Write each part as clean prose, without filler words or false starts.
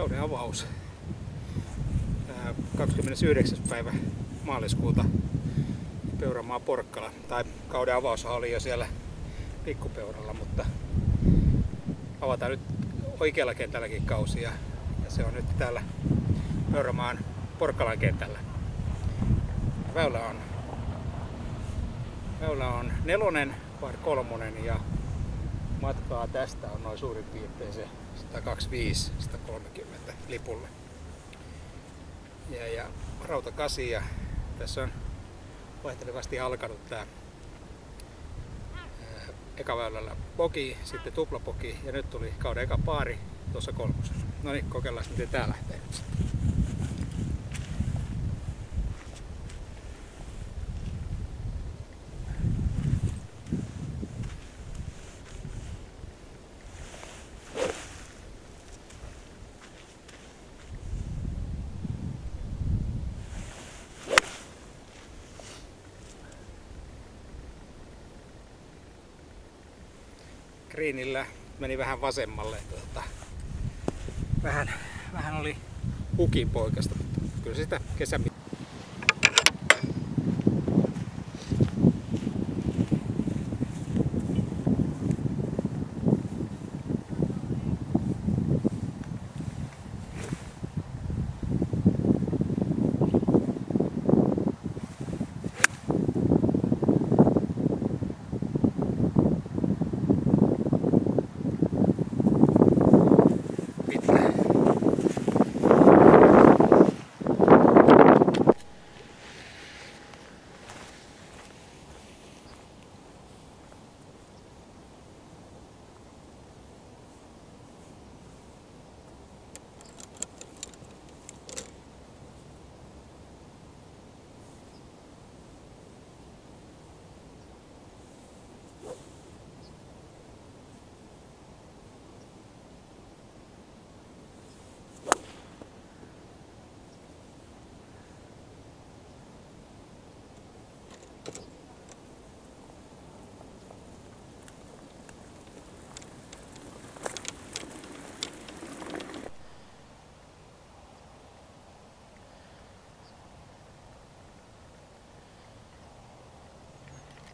kauden avaus. 29. päivä maaliskuuta Peuramaa Porkkala. Tai kauden avaus oli jo siellä Pikkupeuralla, mutta avataan nyt oikealla kentälläkin kausi ja se on nyt täällä Peuramaan Porkkalan kentällä. Väylä on 4 vai 3 ja matkaa tästä on noin suurin piirtein se 125-130 lipulle. Ja rauta 8 ja tässä on vaihtelevasti alkanut tää ekaväylällä poki, sitten tuplapoki ja nyt tuli kauden eka paari tuossa 3. No niin, kokeillaan miten tää lähtee nyt sitten. Greenillä meni vähän vasemmalle. Vähän oli hukin poikasta, mutta kyllä sitä kesän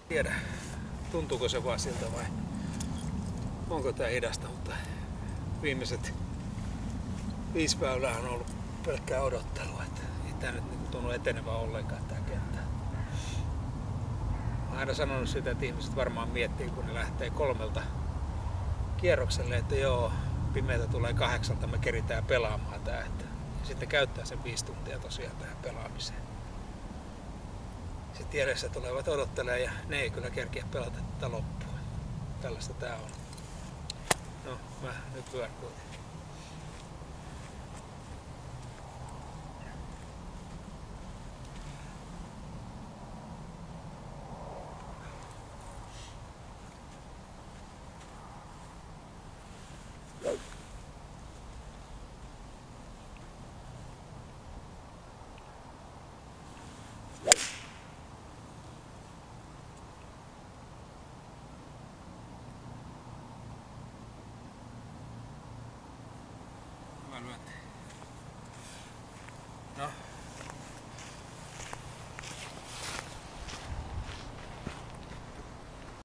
tiedä, tuntuuko se vaan siltä vai onko tää hidasta, mutta viimeiset 5 väylää on ollut pelkkää odottelua, että ei tää nyt tunnu etenevän ollenkaan tää kenttä. Olen aina sanonut sitä, että ihmiset varmaan miettii, kun ne lähtee 3 kierrokselle, että joo, pimeätä tulee 8, me keritään pelaamaan tää, että ja sitten käyttää sen 5 tuntia tosiaan tähän pelaamiseen. Sitten edessä tulevat odottelee ja ne ei kyllä kerkiä pelata tätä loppua. Tällaista tää on. No, mä nyt lyön kuitenkin. Mä lyön